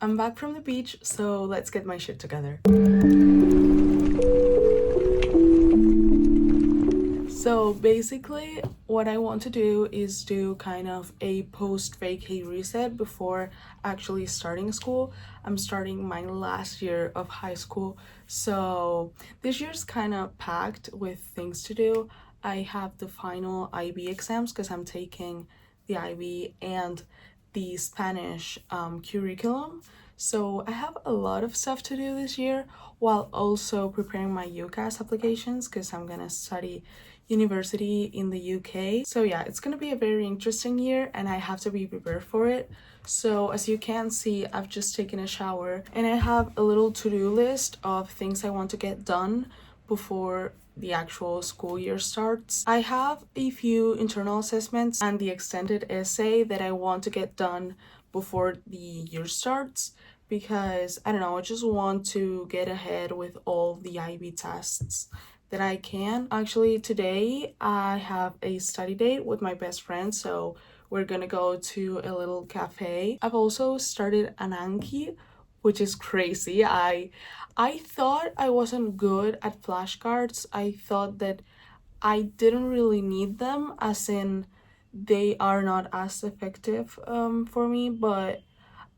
I'm back from the beach, so let's get my shit together. So basically, what I want to do is do kind of a post-vacay reset before actually starting school. I'm starting my last year of high school, so this year's kind of packed with things to do. I have the final IB exams because I'm taking the IB and the Spanish curriculum. So I have a lot of stuff to do this year while also preparing my UCAS applications because I'm gonna study university in the UK. So yeah, it's gonna be a very interesting year and I have to be prepared for it. So as you can see, I've just taken a shower and I have a little to-do list of things I want to get done before the actual school year starts. I have a few internal assessments and the extended essay that I want to get done before the year starts because I don't know, I just want to get ahead with all the IB tests that I can. Actually, today I have a study date with my best friend, so we're gonna go to a little cafe. I've also started an anki, which is crazy. I thought I wasn't good at flashcards. I thought that I didn't really need them, as in they are not as effective for me, but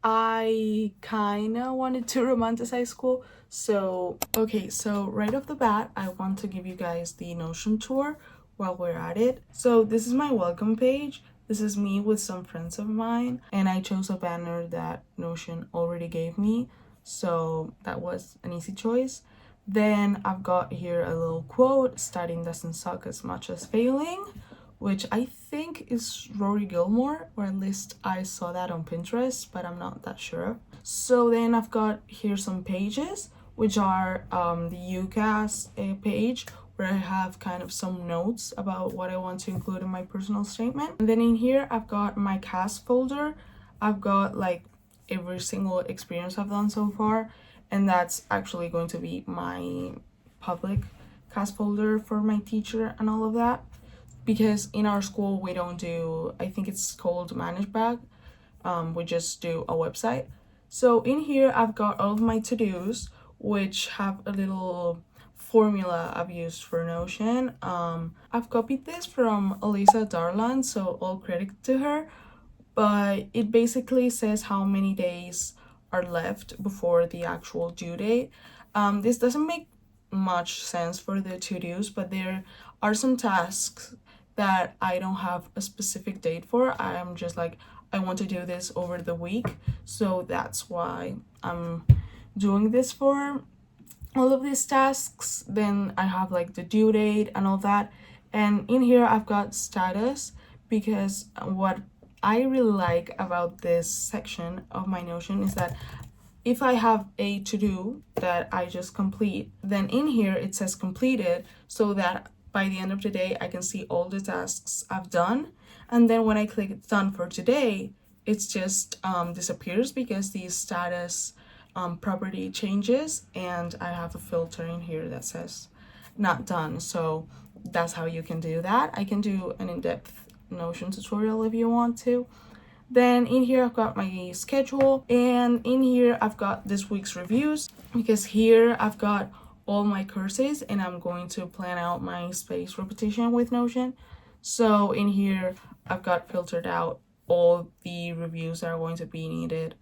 I kind of wanted to romanticize school. So, okay, so right off the bat, I want to give you guys the Notion tour while we're at it. So this is my welcome page. This is me with some friends of mine, and I chose a banner that Notion already gave me. So that was an easy choice. Then I've got here a little quote, studying doesn't suck as much as failing, which I think is Rory Gilmore, or at least I saw that on Pinterest, but I'm not that sure. So then I've got here some pages, which are the UCAS page, where I have kind of some notes about what I want to include in my personal statement. And then in here, I've got my CAS folder. I've got like every single experience I've done so far, and that's actually going to be my public CAS folder for my teacher and all of that. Because in our school we don't do, I think it's called manage bag, we just do a website. So in here I've got all of my to-dos, which have a little formula I've used for Notion. I've copied this from Elisa Darlan, so all credit to her, but it basically says how many days are left before the actual due date. This doesn't make much sense for the to-dos, but there are some tasks that I don't have a specific date for. I'm just like, I want to do this over the week, so that's why I'm doing this for all of these tasks. Then I have like the due date and all that, and in here I've got status, because what I really like about this section of my Notion is that if I have a to-do that I just complete, then in here it says completed, so that by the end of the day I can see all the tasks I've done. And then when I click done for today, it's just disappears because the status property changes, and I have a filter in here that says not done. So that's how you can do that. I can do an in-depth Notion tutorial if you want to. Then in here I've got my schedule, and in here I've got this week's reviews, because here I've got all my courses and I'm going to plan out my space repetition with Notion. So in here I've got filtered out all the reviews that are going to be needed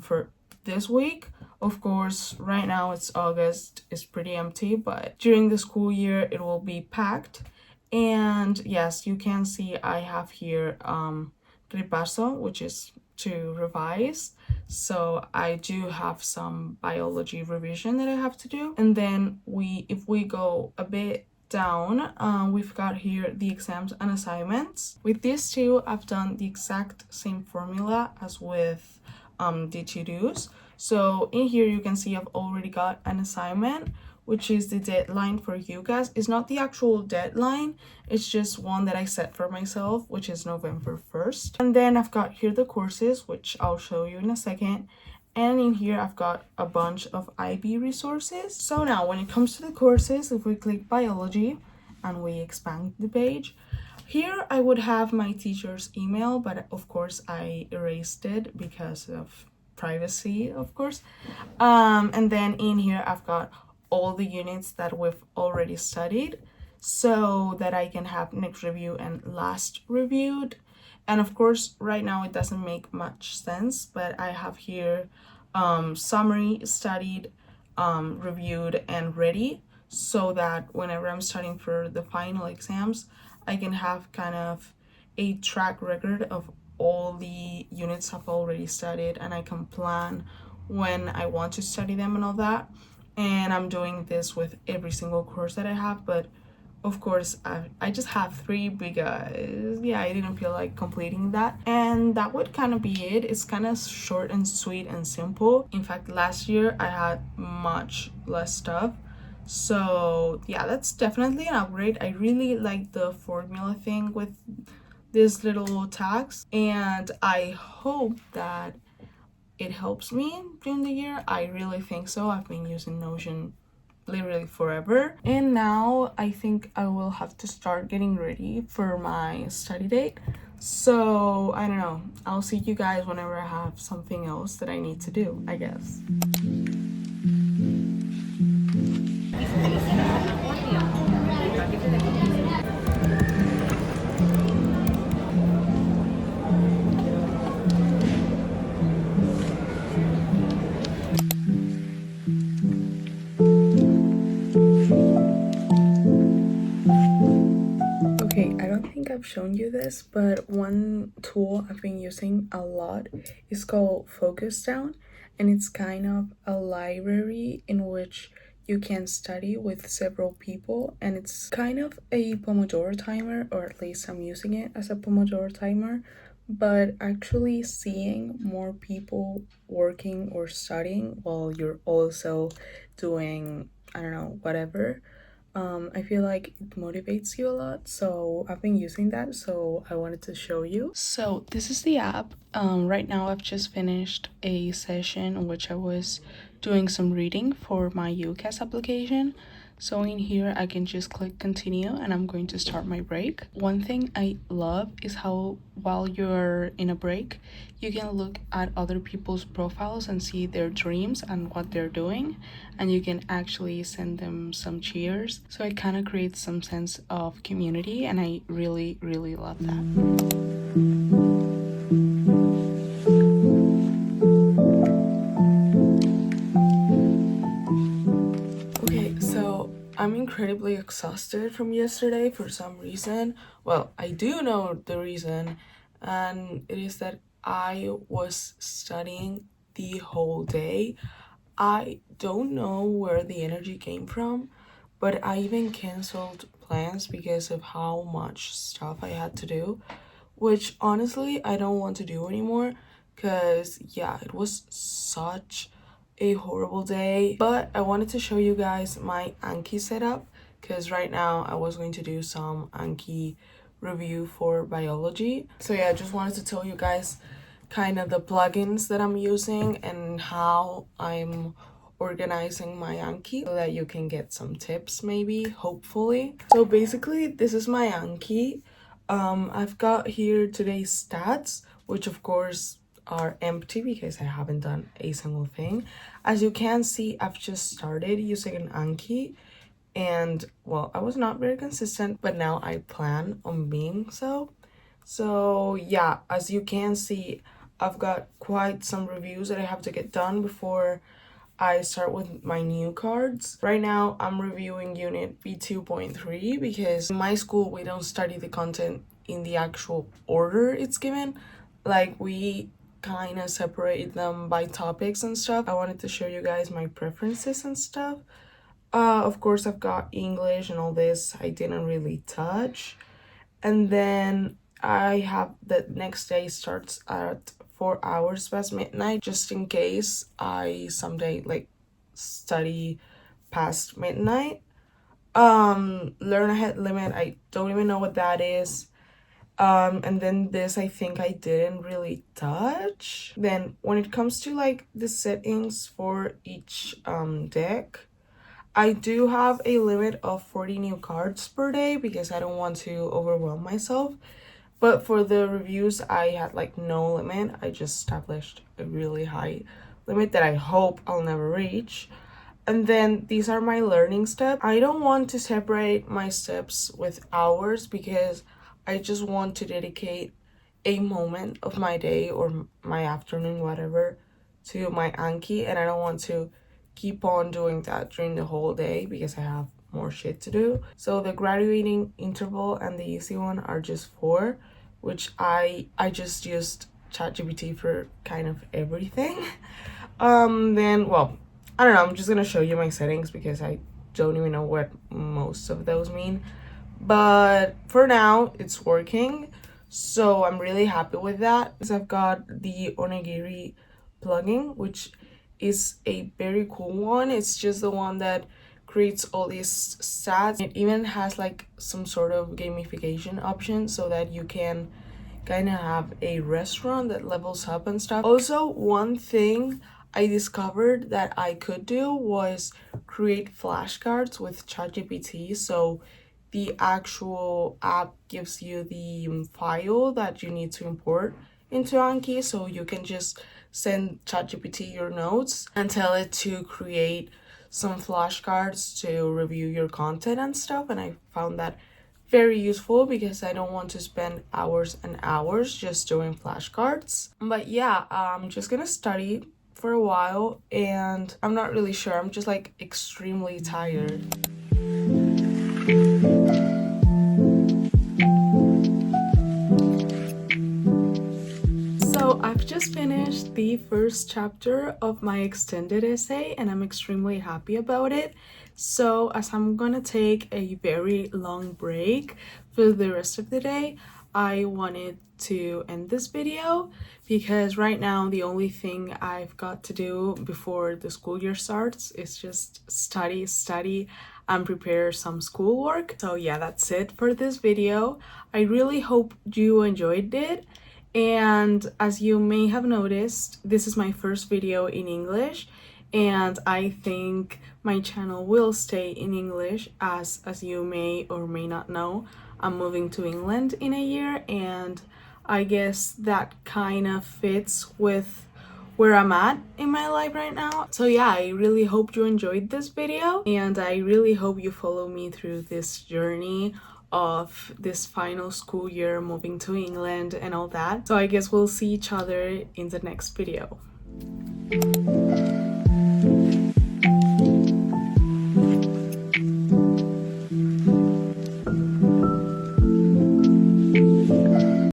for this week. Of course, right now it's August, it's pretty empty, but during the school year it will be packed. And yes, you can see I have here repaso, which is to revise. So I do have some biology revision that I have to do. And then if we go a bit down, we've got here the exams and assignments. With these two, I've done the exact same formula as with the to-dos. So in here you can see I've already got an assignment, which is the deadline for UCAS. It's not the actual deadline, it's just one that I set for myself, which is November 1st. And then I've got here the courses, which I'll show you in a second. And in here I've got a bunch of IB resources. So now when it comes to the courses, if we click biology and we expand the page, here I would have my teacher's email, but of course I erased it because of privacy, of course. And then in here I've got all the units that we've already studied so that I can have next review and last reviewed. And of course right now it doesn't make much sense, but I have here summary, studied, reviewed, and ready, so that whenever I'm studying for the final exams I can have kind of a track record of all the units I've already studied, and I can plan when I want to study them and all that. And I'm doing this with every single course that I have, but of course I just have three because yeah, I didn't feel like completing that, and that would kind of be it. It's kind of short and sweet and simple. In fact, last year I had much less stuff, so yeah, that's definitely an upgrade. I really like the formula thing with these little tags, and I hope that it helps me during the year. I really think so. I've been using Notion literally forever, and now I think I will have to start getting ready for my study date. So I don't know, I'll see you guys whenever I have something else that I need to do, I guess. Okay, I don't think I've shown you this, but one tool I've been using a lot is called Focus Down, and it's kind of a library in which you can study with several people, and it's kind of a Pomodoro timer, or at least I'm using it as a Pomodoro timer. But actually seeing more people working or studying while you're also doing, I don't know, whatever, I feel like it motivates you a lot, so I've been using that, so I wanted to show you. So this is the app. Right now I've just finished a session in which I was doing some reading for my UCAS application. So in here I can just click continue, and I'm going to start my break. One thing I love is how while you're in a break you can look at other people's profiles and see their dreams and what they're doing, and you can actually send them some cheers. So it kind of creates some sense of community, and I really love that. Okay, so I'm incredibly exhausted from yesterday for some reason. Well, I do know the reason, and it is that I was studying the whole day. I don't know where the energy came from, but I even canceled plans because of how much stuff I had to do, which honestly I don't want to do anymore, because yeah, it was such a horrible day. But I wanted to show you guys my anki setup, because right now I was going to do some anki review for biology. So yeah, I just wanted to tell you guys kind of the plugins that I'm using and how I'm organizing my anki, so that you can get some tips, maybe, hopefully. So basically this is my anki. I've got here today's stats, which of course are empty because I haven't done a single thing. As you can see, I've just started using an anki, and well, I was not very consistent, but now I plan on being so. So yeah, as you can see, I've got quite some reviews that I have to get done before I start with my new cards. Right now I'm reviewing unit B2.3 because in my school we don't study the content in the actual order it's given. Like, we kind of separate them by topics and stuff. I wanted to show you guys my preferences and stuff. Of course I've got English and all this I didn't really touch. And then I have the next day starts at 4 hours past midnight, just in case I someday like study past midnight. Learn ahead limit, I don't even know what that is. And then this I think I didn't really touch. Then when it comes to like the settings for each deck, I do have a limit of 40 new cards per day because I don't want to overwhelm myself. But for the reviews, I had like no limit. I just established a really high limit that I hope I'll never reach. And then these are my learning steps. I don't want to separate my steps with hours because I just want to dedicate a moment of my day or my afternoon, whatever, to my anki, and I don't want to keep on doing that during the whole day because I have more shit to do. So the graduating interval and the easy one are just 4, which I just used ChatGPT for kind of everything. Then, well, I don't know, I'm just gonna show you my settings because I don't even know what most of those mean. But for now, it's working. So I'm really happy with that. So I've got the Onigiri plugin, which is a very cool one. It's just the one that creates all these stats. It even has like some sort of gamification option so that you can kind of have a restaurant that levels up and stuff. Also, one thing I discovered that I could do was create flashcards with ChatGPT. So the actual app gives you the file that you need to import into Anki, so you can just send ChatGPT your notes and tell it to create some flashcards to review your content and stuff. And I found that very useful because I don't want to spend hours and hours just doing flashcards. But yeah, I'm just gonna study for a while and I'm not really sure. I'm just like extremely tired. So I've just finished the first chapter of my extended essay and I'm extremely happy about it. So as I'm gonna take a very long break for the rest of the day, I wanted to end this video because right now the only thing I've got to do before the school year starts is just study and prepare some schoolwork. So yeah, that's it for this video. I really hope you enjoyed it. And as you may have noticed, this is my first video in English and I think my channel will stay in English as you may or may not know, I'm moving to England in a year and I guess that kind of fits with where I'm at in my life right now. So yeah, I really hope you enjoyed this video and I really hope you follow me through this journey of this final school year, moving to England and all that. So I guess we'll see each other in the next video.